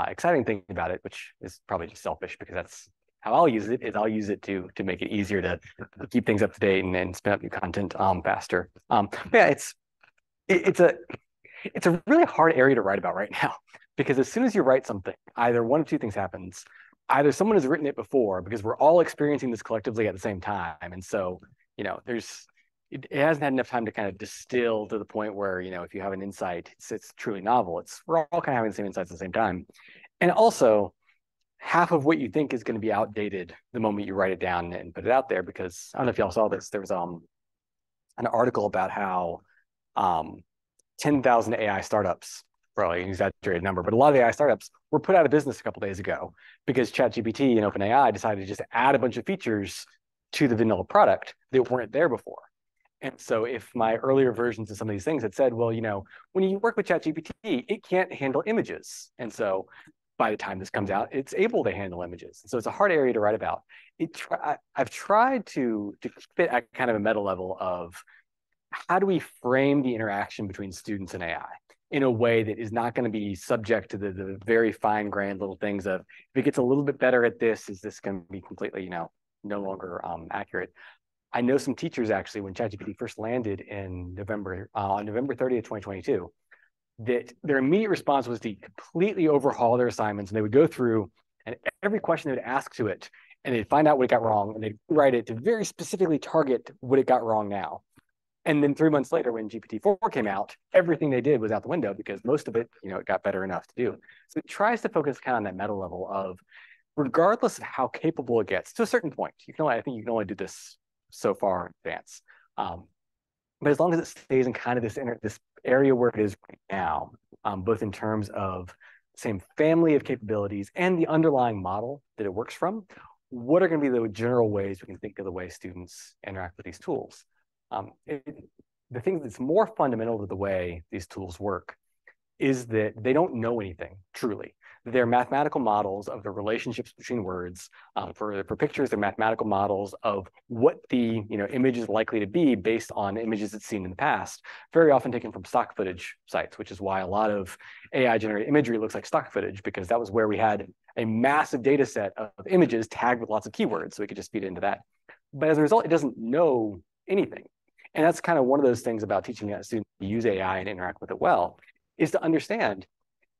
exciting thing about it, which is probably just selfish because that's how I'll use it. Is I'll use it to make it easier to keep things up to date and spin up new content faster. Yeah, it's a really hard area to write about right now because as soon as you write something, either one of two things happens. Either someone has written it before because we're all experiencing this collectively at the same time. And so, it hasn't had enough time to kind of distill to the point where, if you have an insight, it's truly novel. We're all kind of having the same insights at the same time. And also, half of what you think is going to be outdated the moment you write it down and put it out there, because I don't know if y'all saw this. There was an article about how 10,000 AI startups, probably an exaggerated number, but a lot of AI startups were put out of business a couple days ago because ChatGPT and OpenAI decided to just add a bunch of features to the vanilla product that weren't there before. And so if my earlier versions of some of these things had said, well, when you work with ChatGPT, it can't handle images. And so by the time this comes out, it's able to handle images. So it's a hard area to write about. I've tried to fit at kind of a meta level of how do we frame the interaction between students and AI in a way that is not going to be subject to the very fine-grained little things of, if it gets a little bit better at this, is this going to be completely, no longer accurate? I know some teachers actually, when ChatGPT first landed in November 30th, 2022, that their immediate response was to completely overhaul their assignments. And they would go through and every question they would ask to it, and they'd find out what it got wrong, and they'd write it to very specifically target what it got wrong now. And then 3 months later, when GPT-4 came out, everything they did was out the window because most of it, it got better enough to do. So it tries to focus kind of on that meta level of, regardless of how capable it gets, to a certain point, I think you can only do this so far in advance. But as long as it stays in kind of this area where it is right now, both in terms of the same family of capabilities and the underlying model that it works from, what are going to be the general ways we can think of the way students interact with these tools? The thing that's more fundamental to the way these tools work is that they don't know anything, truly. They're mathematical models of the relationships between words. For pictures, they're mathematical models of what the image is likely to be based on images it's seen in the past, very often taken from stock footage sites, which is why a lot of AI-generated imagery looks like stock footage, because that was where we had a massive data set of images tagged with lots of keywords, so we could just feed it into that. But as a result, it doesn't know anything. And that's kind of one of those things about teaching a student to use AI and interact with it well, is to understand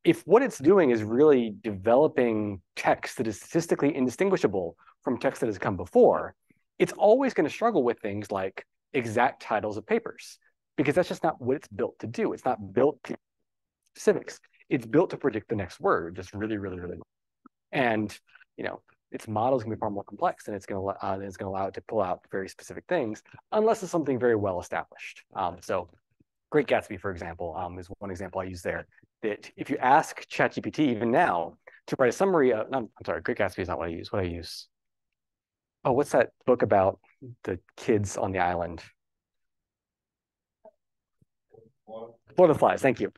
if what it's doing is really developing text that is statistically indistinguishable from text that has come before, it's always going to struggle with things like exact titles of papers, because that's just not what it's built to do. It's not built to specifics. It's built to predict the next word, just really, really, really. And, its model is going to be far more complex, and it's going to allow it to pull out very specific things, unless it's something very well established. So Great Gatsby, for example, is one example I use there. That if you ask ChatGPT even now to write a summary of, no, I'm sorry, Great Gatsby is not what I use. What I use? Oh, what's that book about the kids on the island? Lord of the Flies, thank you.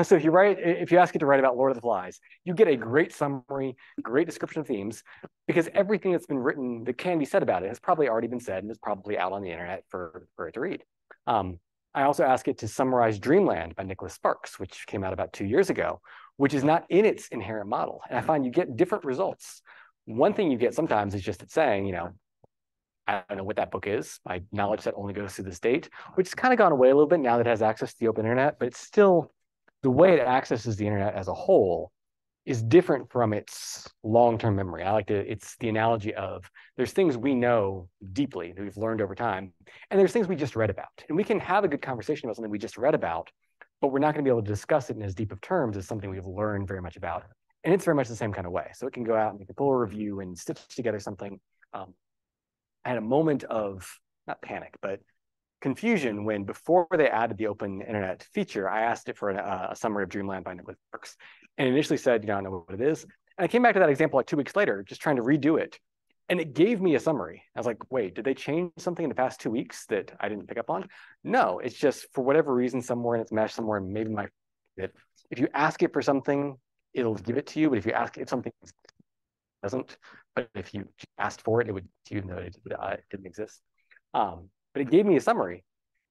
So if you ask it to write about Lord of the Flies, you get a great summary, great description of themes, because everything that's been written that can be said about it has probably already been said and is probably out on the internet for it to read. I also ask it to summarize Dreamland by Nicholas Sparks, which came out about 2 years ago, which is not in its inherent model. And I find you get different results. One thing you get sometimes is just it saying, I don't know what that book is. My knowledge set only goes through this date, which has kind of gone away a little bit now that it has access to the open internet, but it's still, the way it accesses the internet as a whole is different from its long-term memory. It's the analogy of, there's things we know deeply that we've learned over time, and there's things we just read about. And we can have a good conversation about something we just read about, but we're not going to be able to discuss it in as deep of terms as something we've learned very much about. And it's very much the same kind of way. So it can go out and make a full review and stitch together something. I had a moment of, not panic, but confusion when, before they added the open internet feature, I asked it for a summary of Dreamland by Nicholas Sparks. And it initially said, I don't know what it is. And I came back to that example like 2 weeks later, just trying to redo it. And it gave me a summary. I was like, wait, did they change something in the past 2 weeks that I didn't pick up on? No, it's just for whatever reason, somewhere in its mesh, somewhere, maybe if you ask it for something, it'll give it to you. But if you ask it something doesn't. But if you asked for it, it would, even though it didn't exist. But it gave me a summary,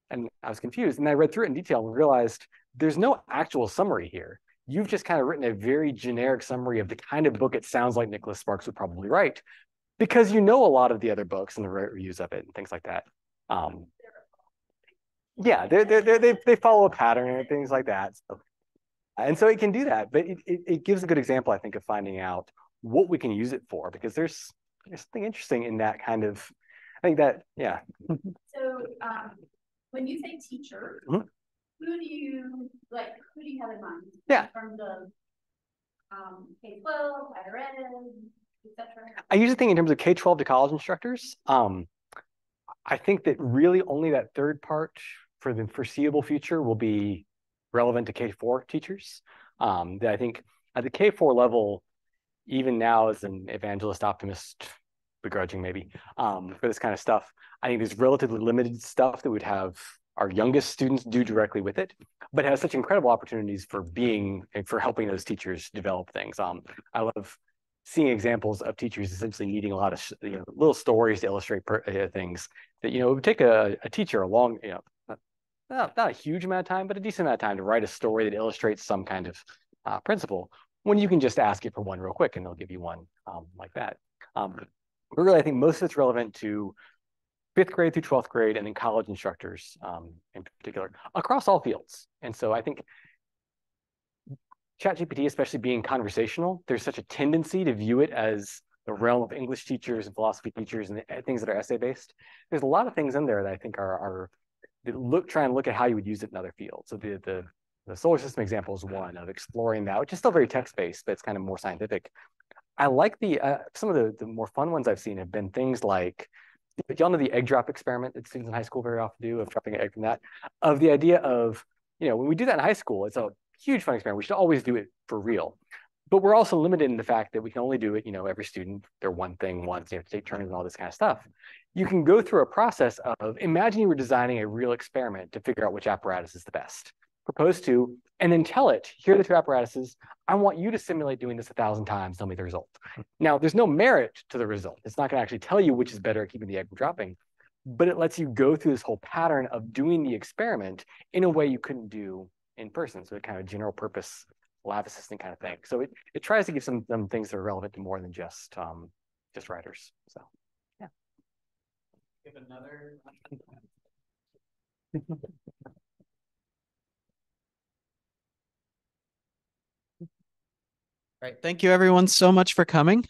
and I was confused. And I read through it in detail and realized there's no actual summary here. You've just kind of written a very generic summary of the kind of book it sounds like Nicholas Sparks would probably write, because you know a lot of the other books and the reviews of it and things like that. Yeah, they follow a pattern and things like that. And so it can do that, but it gives a good example, I think, of finding out what we can use it for, because there's something interesting in that kind of, I think that, yeah. So when you say teacher, who do you have in mind? Yeah. From the K-12, higher ed, etc. I usually think in terms of K-12 to college instructors. I think that really only that third part for the foreseeable future will be relevant to K-4 teachers. That I think at the K-4 level, even now as an evangelist optimist, begrudging maybe, for this kind of stuff, I think there's relatively limited stuff that would have our youngest students do directly with it, but has such incredible opportunities for helping those teachers develop things. I love seeing examples of teachers essentially needing a lot of little stories to illustrate things that, it would take a teacher a long, not a huge amount of time, but a decent amount of time to write a story that illustrates some kind of principle, when you can just ask it for one real quick and they'll give you one like that. But really, I think most of it's relevant to 5th grade through 12th grade, and then college instructors in particular, across all fields. And so I think ChatGPT, especially being conversational, there's such a tendency to view it as the realm of English teachers and philosophy teachers and things that are essay-based. There's a lot of things in there that I think try and look at how you would use it in other fields. So the solar system example is one of exploring that, which is still very text-based, but it's kind of more scientific. I like some of the more fun ones I've seen have been things like, y'all know the egg drop experiment that students in high school very often do, of dropping an egg from that, of the idea of, when we do that in high school, it's a huge fun experiment. We should always do it for real. But we're also limited in the fact that we can only do it, every student, their one thing once, you have to take turns and all this kind of stuff. You can go through a process of, imagine you were designing a real experiment to figure out which apparatus is the best. Propose to, and then tell it, here are the 2 apparatuses. I want you to simulate doing this 1,000 times, tell me the result. Now, there's no merit to the result. It's not going to actually tell you which is better at keeping the egg from dropping, but it lets you go through this whole pattern of doing the experiment in a way you couldn't do in person. So a kind of general purpose lab assistant kind of thing. So it tries to give some things that are relevant to more than just writers. So yeah. Give another. Right. Thank you everyone so much for coming.